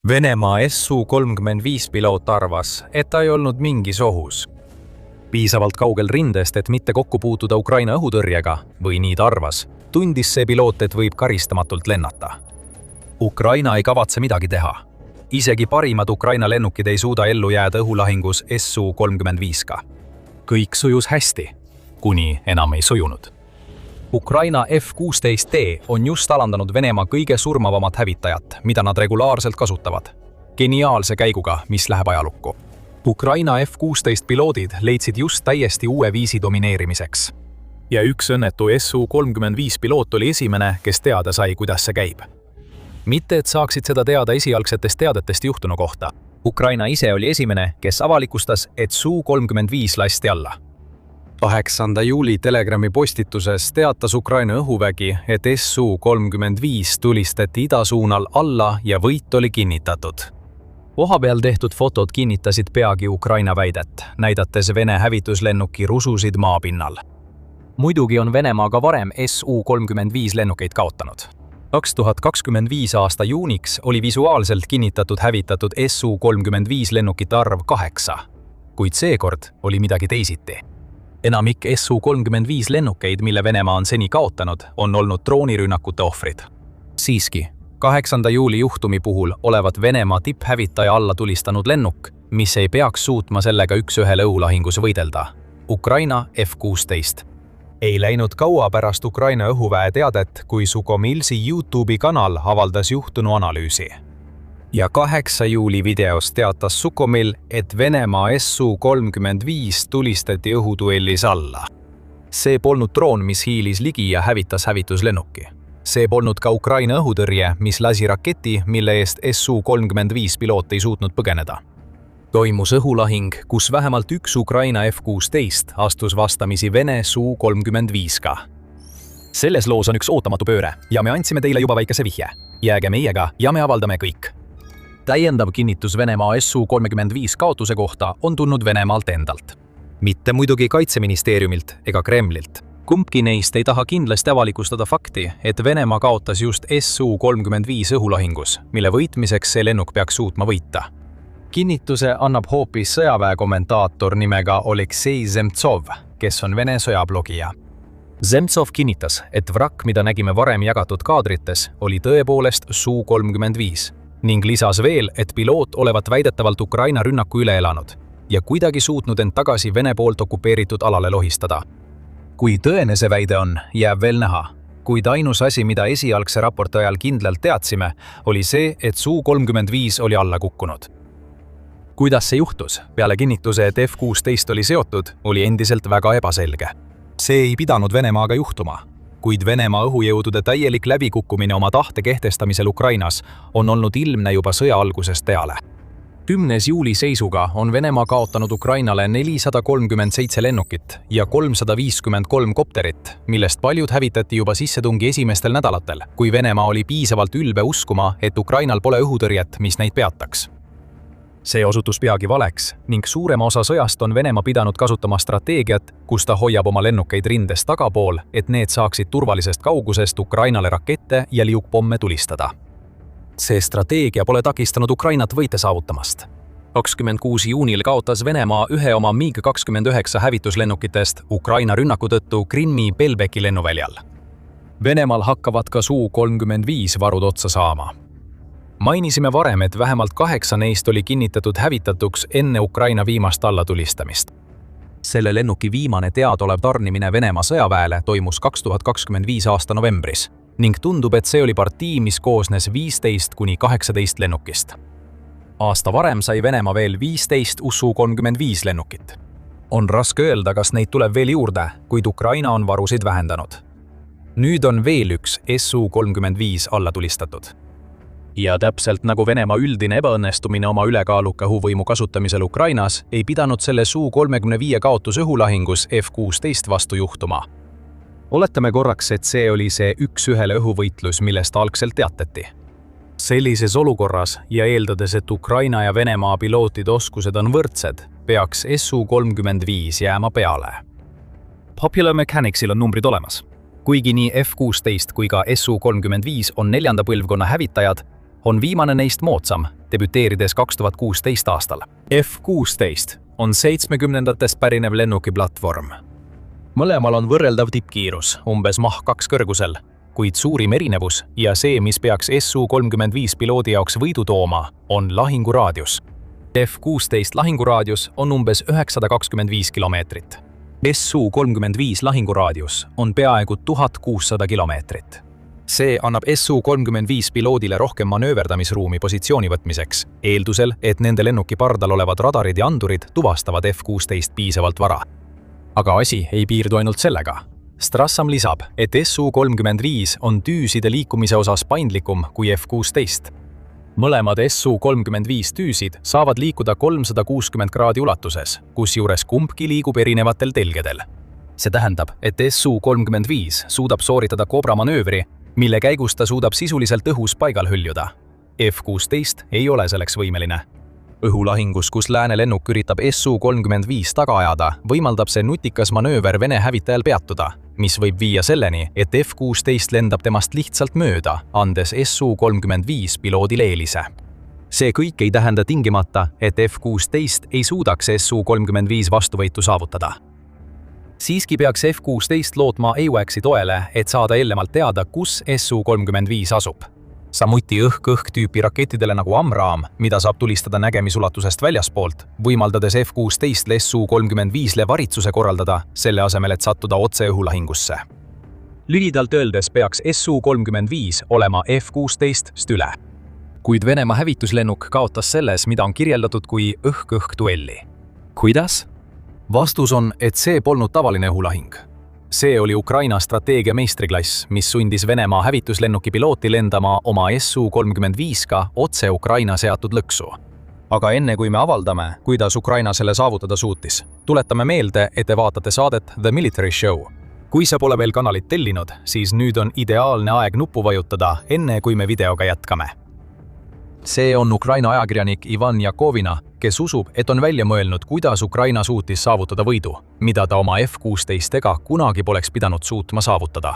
Venemaa Su-35 piloot arvas, et ta ei olnud mingis ohus. Piisavalt kaugel rindest, et mitte kokku puutuda Ukraina õhutõrjega, või nii ta arvas, tundis see piloot, et võib karistamatult lennata. Ukraina ei kavatse midagi teha. Isegi parimad Ukraina lennukid ei suuda ellu jääda õhulahingus Su-35-ga. Kõik sujus hästi, kuni enam ei sujunud. Ukraina F-16D on just alandanud Venemaa kõige surmavamat hävitajat, mida nad regulaarselt kasutavad. Geniaalse käiguga, mis läheb ajalukku. Ukraina F-16 piloodid leidsid just täiesti uue viisi domineerimiseks. Ja üks õnnetu Su-35 piloot oli esimene, kes teada sai, kuidas see käib. Mitte, et saaksid seda teada esialgsetest teadetest juhtunu kohta. Ukraina ise oli esimene, kes avalikustas, et Su-35 lasti alla. 8. juuli Telegrami postituses teatas Ukraina õhuvägi, et Su-35 tulistati idasuunal alla ja võit oli kinnitatud. Kohapeal tehtud fotod kinnitasid peagi Ukraina väidet, näidates Vene hävituslennuki rususid maapinnal. Muidugi on Venemaa ka varem Su-35 lennukeid kaotanud. 2025 aasta juuniks oli visuaalselt kinnitatud hävitatud Su-35 lennukite arv 8, kuid seekord oli midagi teisiti. Enamik Su-35 lennukeid, mille Venemaa on seni kaotanud, on olnud droonirünnakute ohvrid. Siiski, 8. juuli juhtumi puhul olevat Venemaa tipphävitaja alla tulistanud lennuk, mis ei peaks suutma sellega üks-ühele õhulahingus võidelda. Ukraina F-16. Ei läinud kaua pärast Ukraina õhuväe teadet, kui Sukhomilsi YouTube'i kanal avaldas juhtunu analüüsi. Ja 8. juuli videos teatas Sukhomil, et Venemaa Su-35 tulistati õhuduellis alla. See polnud droon, mis hiilis ligi ja hävitas hävituslennuki. See polnud ka Ukraina õhutõrje, mis lasi raketi, mille eest Su-35 piloot ei suutnud põgeneda. Toimus õhulahing, kus vähemalt üks Ukraina F-16 astus vastamisi Vene Su-35-ga. Selles loos on üks ootamatu pööre ja me andsime teile juba väikese vihje. Jääge meiega ja me avaldame kõik. Täiendav kinnitus Venemaa Su-35 kaotuse kohta on tulnud Venemaalt endalt. Mitte muidugi Kaitseministeeriumilt ega Kremlilt. Kumbki neist ei taha kindlasti avalikustada fakti, et Venemaa kaotas just Su-35 õhulahingus, mille võitmiseks see lennuk peaks suutma võita. Kinnituse annab hoopis sõjaväe kommentaator nimega Oleksei Zemtsov, kes on Vene sõjablogija. Zemtsov kinnitas, et vrakk, mida nägime varem jagatud kaadrites, oli tõepoolest Su-35 ning lisas veel, et piloot olevat väidetavalt Ukraina rünnaku üle elanud ja kuidagi suutnud end tagasi Vene poolt okupeeritud alale lohistada. Kui tõene see väide on, jääb veel näha, kuid ainus asi, mida esialgse raporti ajal kindlalt teadsime, oli see, et Su-35 oli alla kukkunud. Kuidas see juhtus, peale kinnituse, et F-16 oli seotud, oli endiselt väga ebaselge. See ei pidanud Venemaaga juhtuma, kuid Venemaa õhujõudude täielik läbikukkumine oma tahte kehtestamisel Ukrainas on olnud ilmne juba sõja algusest peale. 10. juuli seisuga on Venemaa kaotanud Ukrainale 437 lennukit ja 353 kopterit, millest paljud hävitati juba sissetungi esimestel nädalatel, kui Venemaa oli piisavalt ülbe uskuma, et Ukrainal pole õhutõrjet, mis neid peataks. See osutus peagi valeks ning suurema osa sõjast on Venemaa pidanud kasutama strateegiat, kus ta hoiab oma lennukeid rindest tagapool, et need saaksid turvalisest kaugusest Ukrainale rakette ja liukpomme tulistada. See strateegia pole takistanud Ukrainat võite saavutamast. 26. juunil kaotas Venemaa ühe oma MiG-29 hävituslennukitest Ukraina rünnaku tõttu Krimmi Belbeki lennuväljal. Venemaal hakkavad ka Su-35 varud otsa saama. Mainisime varem, et vähemalt 8 neist oli kinnitatud hävitatuks enne Ukraina viimast allatulistamist. Selle lennuki viimane teadaolev tarnimine Venemaa sõjaväele toimus 2025 aasta novembris ning tundub, et see oli partii, mis koosnes 15–18 lennukist. Aasta varem sai Venemaa veel 15 Su-35 lennukit. On raske öelda, kas neid tuleb veel juurde, kuid Ukraina on varusid vähendanud. Nüüd on veel üks Su-35 alla tulistatud. Ja täpselt nagu Venemaa üldine ebaõnnestumine oma ülekaaluka õhuvõimu kasutamisel Ukrainas, ei pidanud selle Su-35 kaotus õhulahingus F-16 vastu juhtuma. Oletame korraks, et see oli see üks-ühele õhuvõitlus, millest algselt teatati. Sellises olukorras ja eeldades, et Ukraina ja Venemaa pilootide oskused on võrdsed, peaks Su-35 jääma peale. Popular Mechanicsil on numbrid olemas. Kuigi nii F-16 kui ka Su-35 on 4. põlvkonna hävitajad, on viimane neist moodsam, debüteerides 2016 aastal. F-16 on 70ndatest pärinev lennukiplatvorm. Mõlemal on võrreldav tippkiirus, umbes Mach 2 kõrgusel, kuid suurim erinevus ja see, mis peaks Su-35 piloodi jaoks võidu tooma, on lahinguraadius. F-16 lahinguraadius on umbes 925 kilomeetrit. Su-35 lahinguraadius on peaaegu 1600 kilomeetrit. See annab Su-35 piloodile rohkem manööverdamisruumi positsiooni võtmiseks, eeldusel, et nende lennuki pardal olevad radarid ja andurid tuvastavad F-16 piisavalt vara. Aga asi ei piirdu ainult sellega. Strassam lisab, et Su-35 on tüüside liikumise osas paindlikum kui F-16. Mõlemad Su-35 tüüsid saavad liikuda 360 kraadi ulatuses, kusjuures kumbki liigub erinevatel telgedel. See tähendab, et Su-35 suudab sooritada Cobra manöövri, mille käigus ta suudab sisuliselt õhus paigal hüljuda. F-16 ei ole selleks võimeline. Õhulahingus, kus lääne lennuk üritab Su-35 taga ajada, võimaldab see nutikas manööver Vene hävitajal peatuda, mis võib viia selleni, et F-16 lendab temast lihtsalt mööda, andes Su-35 piloodile eelise. See kõik ei tähenda tingimata, et F-16 ei suudaks Su-35 vastuvõitu saavutada. Siiski peaks F-16 lootma AWACS-i toele, et saada eelnevalt teada, kus Su-35 asub. Samuti õhk-õhk tüüpi rakettidele nagu AMRAAM, mida saab tulistada nägemisulatusest väljaspoolt, võimaldades F-16 Su-35-le varitsuse korraldada, selle asemel, et sattuda otse õhulahingusse. Lühidalt öeldes peaks Su-35 olema F-16 üle. Kuid Venemaa hävituslennuk kaotas selles, mida on kirjeldatud kui õhk-õhk duelli. Kuidas? Vastus on, et see polnud tavaline õhulahing. See oli Ukraina strateegia meistriklass, mis sundis Venemaa hävituslennuki pilooti lendama oma Su-35-ga otse Ukraina seatud lõksu. Aga enne kui me avaldame, kuidas Ukraina selle saavutada suutis, tuletame meelde, et te vaatate saadet The Military Show. Kui sa pole veel kanalit tellinud, siis nüüd on ideaalne aeg nuppu vajutada, enne kui me videoga jätkame. See on Ukraina ajakirjanik Ivan Jakovina, kes usub, et on välja mõelnud, kuidas Ukraina suutis saavutada võidu, mida ta oma F-16-ega kunagi poleks pidanud suutma saavutada.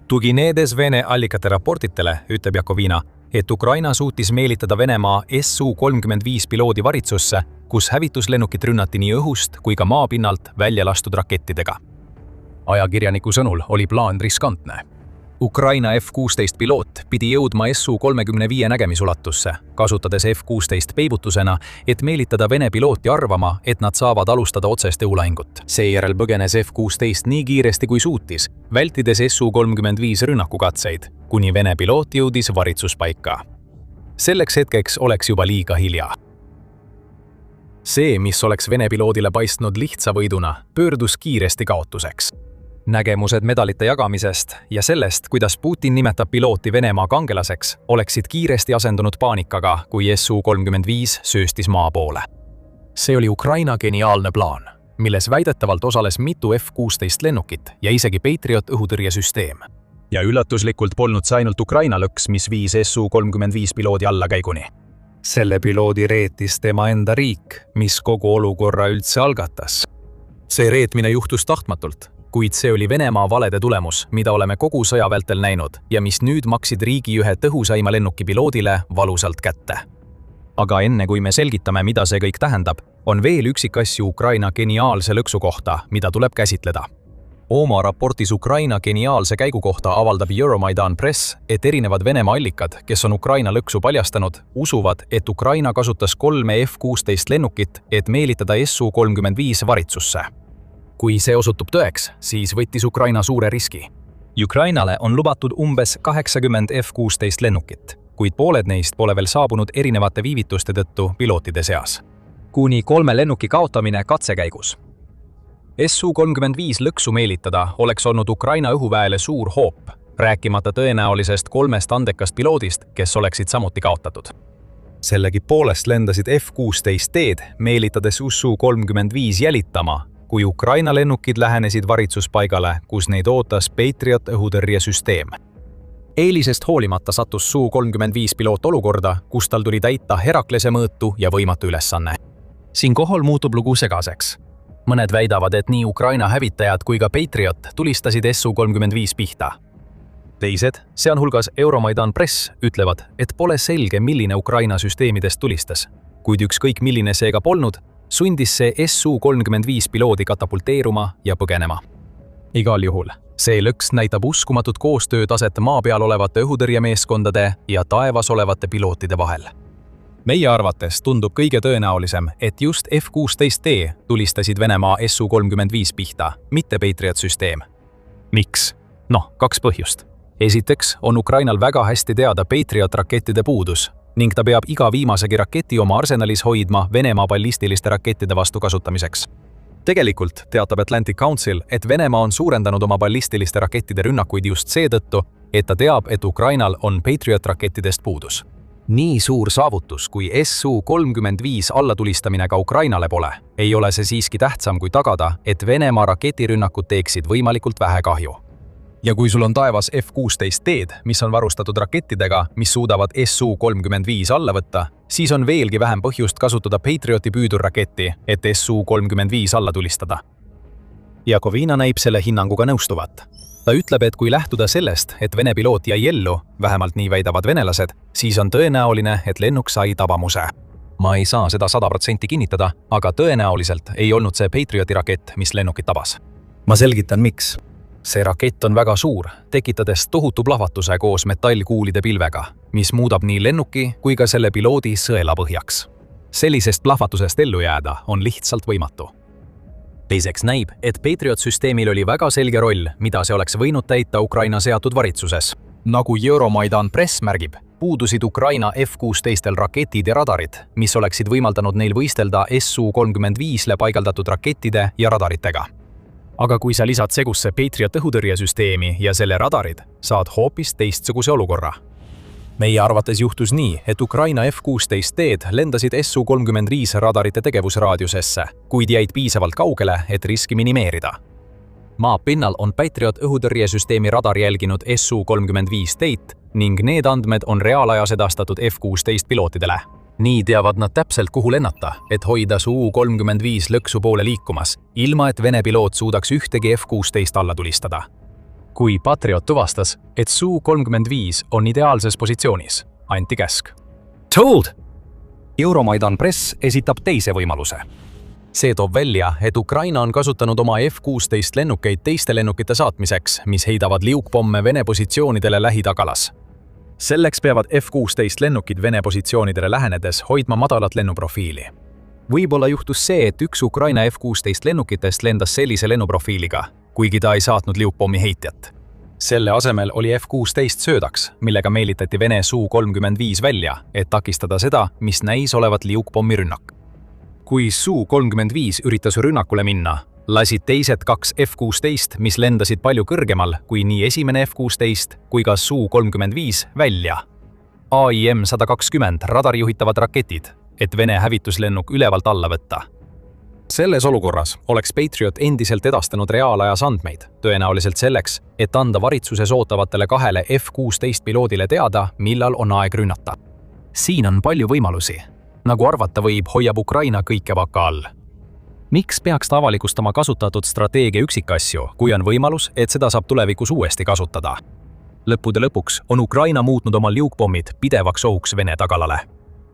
Tuginedes Vene allikate raportitele, ütleb Jakovina, et Ukraina suutis meelitada Venemaa Su-35 piloodi varitsusse, kus hävituslennukit rünnati nii õhust kui ka maapinnalt välja lastud rakettidega. Ajakirjaniku sõnul oli plaan riskantne. Ukraina F-16 piloot pidi jõudma Su-35 nägemisulatusse, kasutades F-16 peibutusena, et meelitada Vene pilooti arvama, et nad saavad alustada otsest õhulahingut. Seejärel põgenes F-16 nii kiiresti kui suutis, vältides Su-35 rünnakukatseid, kuni Vene piloot jõudis varitsuspaika. Selleks hetkeks oleks juba liiga hilja. See, mis oleks Vene piloodile paistnud lihtsa võiduna, pöördus kiiresti kaotuseks. Nägemused medalite jagamisest ja sellest, kuidas Putin nimetab pilooti Venemaa kangelaseks, oleksid kiiresti asendunud paanikaga, kui Su-35 sööstis maa poole. See oli Ukraina geniaalne plaan, milles väidetavalt osales mitu F-16 lennukit ja isegi Patriot õhutõrjesüsteem. Ja üllatuslikult polnud see ainult Ukraina lõks, mis viis Su-35 piloodi allakäiguni. Selle piloodi reetis tema enda riik, mis kogu olukorra üldse algatas. See reetmine juhtus tahtmatult, kuid see oli Venemaa valede tulemus, mida oleme kogu sõja vältel näinud ja mis nüüd maksid riigi ühe tõhusaima lennuki piloodile valusalt kätte. Aga enne kui me selgitame, mida see kõik tähendab, on veel üksikasju Ukraina geniaalse lõksu kohta, mida tuleb käsitleda. Oma raportis Ukraina geniaalse käigu kohta avaldab Euromaidan Press, et erinevad Venemaa allikad, kes on Ukraina lõksu paljastanud, usuvad, et Ukraina kasutas 3 F-16 lennukit, et meelitada Su-35 varitsusse. Kui see osutub tõeks, siis võttis Ukraina suure riski. Ukrainale on lubatud umbes 80 F-16 lennukit, kuid pooled neist pole veel saabunud erinevate viivituste tõttu pilootide seas. Kuni 3 lennuki kaotamine katsekäigus. Su-35 lõksu meelitada oleks olnud Ukraina õhuväele suur hoop, rääkimata tõenäolisest 3 andekast piloodist, kes oleksid samuti kaotatud. Sellegipoolest lendasid F-16 teed, meelitades Su-35 jälitama, kui Ukraina lennukid lähenesid varitsuspaigale, kus neid ootas Patriot õhutõrjesüsteem. Eelisest hoolimata sattus Su-35 piloot olukorda, kus tal tuli täita Heraklese mõõtu ja võimatu ülesanne. Siinkohal muutub lugu segaseks. Mõned väidavad, et nii Ukraina hävitajad kui ka Patriot tulistasid Su-35 pihta. Teised, sealhulgas Euromaidan Press, ütlevad, et pole selge, milline Ukraina süsteemidest tulistas. Kuid ükskõik milline seega polnud, sundis see Su-35 piloodi katapulteeruma ja põgenema. Igal juhul, see lõks näitab uskumatut koostöötaset maa peal olevate õhutõrjemeeskondade ja taevas olevate pilootide vahel. Meie arvates tundub kõige tõenäolisem, et just F-16D tulistasid Venemaa Su-35 pihta, mitte Patriot-süsteem. Miks? Kaks põhjust. Esiteks on Ukrainal väga hästi teada Patriot-rakettide puudus ning ta peab iga viimasegi raketi oma arsenalis hoidma Venemaa ballistiliste rakettide vastu kasutamiseks. Tegelikult teatab Atlantic Council, et Venemaa on suurendanud oma ballistiliste rakettide rünnakuid just seetõttu, et ta teab, et Ukrainal on Patriot-rakettidest puudus. Nii suur saavutus, kui Su-35 allatulistamine ka Ukrainale pole, ei ole see siiski tähtsam kui tagada, et Venemaa raketirünnakud teeksid võimalikult vähe kahju. Ja kui sul on taevas F-16D, mis on varustatud rakettidega, mis suudavad Su-35 alla võtta, siis on veelgi vähem põhjust kasutada Patrioti püüdurraketti, et Su-35 alla tulistada. Jakovina näib selle hinnanguga nõustuvat. Ta ütleb, et kui lähtuda sellest, et Vene piloot jäi ellu, vähemalt nii väidavad venelased, siis on tõenäoline, et lennuk sai tabamuse. Ma ei saa seda 100% kinnitada, aga tõenäoliselt ei olnud see Patrioti rakett, mis lennukit tabas. Ma selgitan, miks. See rakett on väga suur, tekitades tohutu plahvatuse koos metallkuulide pilvega, mis muudab nii lennuki kui ka selle piloodi sõelapõhjaks. Sellisest plahvatusest ellu jääda on lihtsalt võimatu. Teiseks näib, et Patriot-süsteemil oli väga selge roll, mida see oleks võinud täita Ukraina seatud varitsuses. Nagu Euromaidan Press märgib, puudusid Ukraina F-16 raketid ja radarid, mis oleksid võimaldanud neil võistelda Su-35-le paigaldatud rakettide ja radaritega. Aga kui sa lisad segusse Patriot õhutõrjesüsteemi ja selle radarid, saad hoopis teistsuguse olukorra. Meie arvates juhtus nii, et Ukraina F-16D lendasid Su-35 radarite tegevusraadiusesse, kuid jäid piisavalt kaugele, et riski minimeerida. Maa pinnal on Patriot õhutõrjesüsteemi radar jälginud Su-35D ning need andmed on reaalajas edastatud F-16 pilootidele. Nii teavad nad täpselt, kuhu lennata, et hoida Su-35 lõksu poole liikumas, ilma et Vene piloot suudaks ühtegi F-16 alla tulistada. Kui Patriot tuvastas, et Su-35 on ideaalses positsioonis, anti käsk. Told! Euromaidan Press esitab teise võimaluse. See toob välja, et Ukraina on kasutanud oma F-16 lennukeid teiste lennukite saatmiseks, mis heidavad liukpomme Vene positsioonidele lähitagalas. Selleks peavad F-16 lennukid Vene positsioonidele lähenedes hoidma madalat lennuprofiili. Võib-olla juhtus see, et üks Ukraina F-16 lennukitest lendas sellise lennuprofiiliga, kuigi ta ei saatnud liukpommi heitjat. Selle asemel oli F-16 söödaks, millega meelitati Vene Su-35 välja, et takistada seda, mis näis olevat liukpommi rünnak. Kui Su-35 üritas rünnakule minna, lasid teised kaks F-16, mis lendasid palju kõrgemal kui nii esimene F-16 kui ka Su-35 välja. AIM-120 radarjuhitavad raketid, et Vene hävituslennuk ülevalt alla võtta. Selles olukorras oleks Patriot endiselt edastanud reaalajas andmeid, tõenäoliselt selleks, et anda varitsuses ootavatele kahele F-16 piloodile teada, millal on aeg rünnata. Siin on palju võimalusi. Nagu arvata võib, hoiab Ukraina kõike vaka all. Miks peaks ta avalikustama kasutatud strateegia üksikasju, kui on võimalus, et seda saab tulevikus uuesti kasutada? Lõppude lõpuks on Ukraina muutnud oma liukpommid pidevaks ohuks Vene tagalale.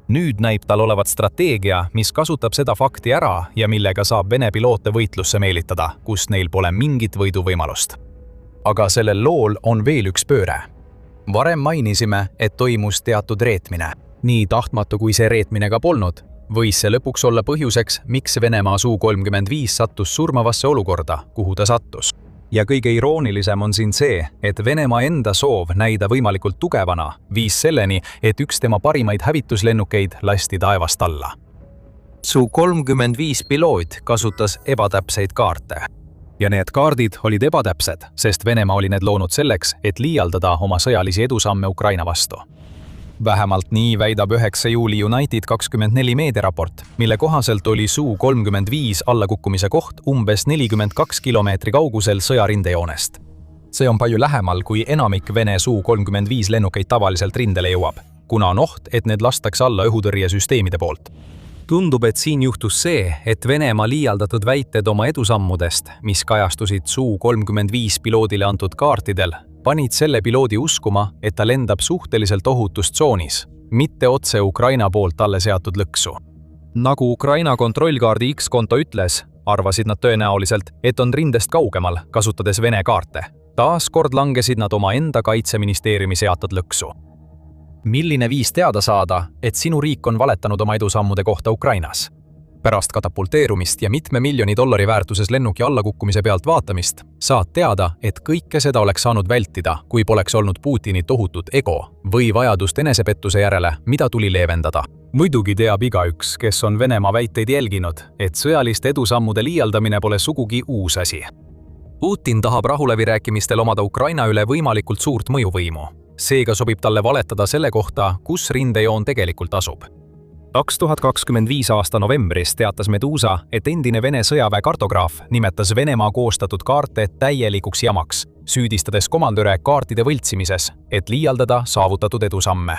Nüüd näib tal olevat strateegia, mis kasutab seda fakti ära ja millega saab Vene piloote võitlusse meelitada, kus neil pole mingit võiduvõimalust. Aga sellel lool on veel üks pööre. Varem mainisime, et toimus teatud reetmine. Nii tahtmatu kui see reetmine ka polnud, võis see lõpuks olla põhjuseks, miks Venemaa Su-35 sattus surmavasse olukorda, kuhu ta sattus. Ja kõige iroonilisem on siin see, et Venemaa enda soov näida võimalikult tugevana viis selleni, et üks tema parimaid hävituslennukeid lasti taevast alla. Su-35 piloot kasutas ebatäpseid kaarte. Ja need kaardid olid ebatäpsed, sest Venemaa oli need loonud selleks, et liialdada oma sõjalisi edusamme Ukraina vastu. Vähemalt nii väidab 9. juuli United 24 meediaraport, mille kohaselt oli Su-35 allakukkumise koht umbes 42 kilomeetri kaugusel sõjarindejoonest. See on palju lähemal, kui enamik Vene Su-35 lennukeid tavaliselt rindele jõuab, kuna on oht, et need lastakse alla õhutõrjesüsteemide poolt. Tundub, et siin juhtus see, et Venemaa liialdatud väited oma edusammudest, mis kajastusid Su-35 piloodile antud kaartidel, panid selle piloodi uskuma, et ta lendab suhteliselt ohutus tsoonis, mitte otse Ukraina poolt talle seatud lõksu. Nagu Ukraina kontrollkaardi X-konto ütles, arvasid nad tõenäoliselt, et on rindest kaugemal, kasutades Vene kaarte. Taas kord langesid nad oma enda kaitseministeeriumi seatud lõksu. Milline viis teada saada, et sinu riik on valetanud oma edusammude kohta Ukrainas? Pärast katapulteerumist ja mitme miljoni dollari väärtuses lennuki allakukkumise pealt vaatamist saad teada, et kõike seda oleks saanud vältida, kui poleks olnud Putini tohutut ego või vajadust enesepettuse järele, mida tuli leevendada. Muidugi teab igaüks, kes on Venemaa väiteid jälginud, et sõjaliste edusammude liialdamine pole sugugi uus asi. Putin tahab rahuläbirääkimistel omada Ukraina üle võimalikult suurt mõjuvõimu. Seega sobib talle valetada selle kohta, kus rindejoon tegelikult asub. 2025 aasta novembris teatas Medusa, et endine Vene sõjaväe kartograaf nimetas Venemaa koostatud kaarte täielikuks jamaks, süüdistades komandöre kaartide võltsimises, et liialdada saavutatud edusamme.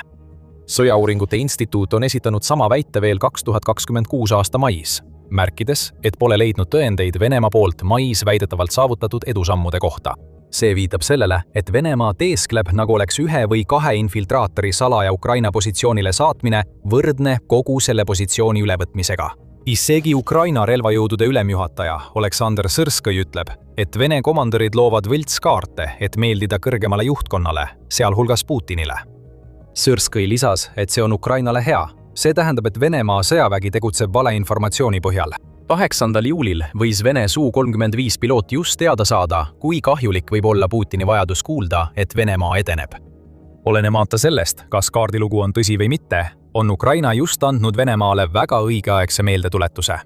Sõjauuringute instituut on esitanud sama väite veel 2026 aasta mais, märkides, et pole leidnud tõendeid Venemaa poolt mais väidetavalt saavutatud edusammude kohta. See viitab sellele, et Venemaa teeskleb, nagu oleks ühe või kahe infiltraatori salaja Ukraina positsioonile saatmine võrdne kogu selle positsiooni ülevõtmisega. Isegi Ukraina relvajõudude ülemjuhataja Oleksandr Sõrskõi ütleb, et Vene komandörid loovad võltskaarte, et meeldida kõrgemale juhtkonnale, sealhulgas Putinile. Sõrskõi lisas, et see on Ukrainale hea. See tähendab, et Venemaa sõjavägi tegutseb valeinformatsiooni põhjal. 8. juulil võis Vene Su-35 piloot just teada saada, kui kahjulik võib olla Putini vajadus kuulda, et Venemaa edeneb. Olenemata sellest, kas kaardilugu on tõsi või mitte, on Ukraina just andnud Venemaale väga õigeaegse meeldetuletuse.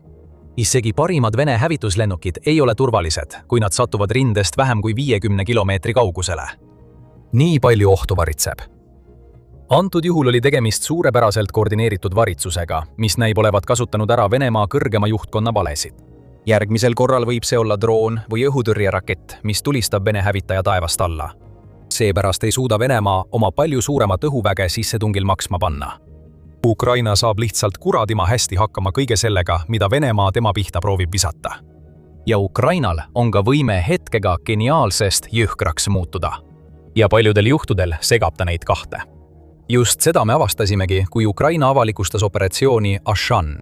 Isegi parimad Vene hävituslennukid ei ole turvalised, kui nad satuvad rindest vähem kui 50 kilomeetri kaugusele. Nii palju ohtu varitseb. Antud juhul oli tegemist suurepäraselt koordineeritud varitsusega, mis näib olevat kasutanud ära Venemaa kõrgema juhtkonna valesid. Järgmisel korral võib see olla droon või õhutõrjerakett, mis tulistab Vene hävitaja taevast alla. Seepärast ei suuda Venemaa oma palju suuremat õhuväge sissetungil maksma panna. Ukraina saab lihtsalt kuradima hästi hakkama kõige sellega, mida Venemaa tema pihta proovib visata. Ja Ukrainal on ka võime hetkega geniaalsest jõhkraks muutuda. Ja paljudel juhtudel segab ta neid kahte. Just seda me avastasimegi, kui Ukraina avalikustas operatsiooni Ashan.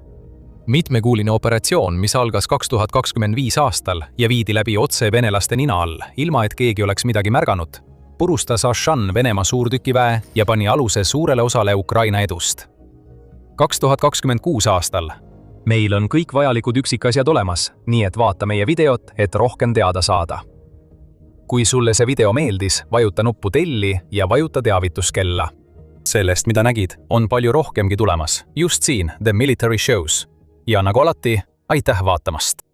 Mitmekuuline operatsioon, mis algas 2025 aastal ja viidi läbi otse venelaste nina all, ilma et keegi oleks midagi märganud, purustas Ashan Venemaa suurtükiväe ja pani aluse suurele osale Ukraina edust. 2026 aastal. Meil on kõik vajalikud üksikasjad olemas, nii et vaata meie videot, et rohkem teada saada. Kui sulle see video meeldis, vajuta nuppu telli ja vajuta teavituskella. Sellest, mida nägid, on palju rohkemgi tulemas, just siin The Military Shows. Ja nagu alati, aitäh vaatamast!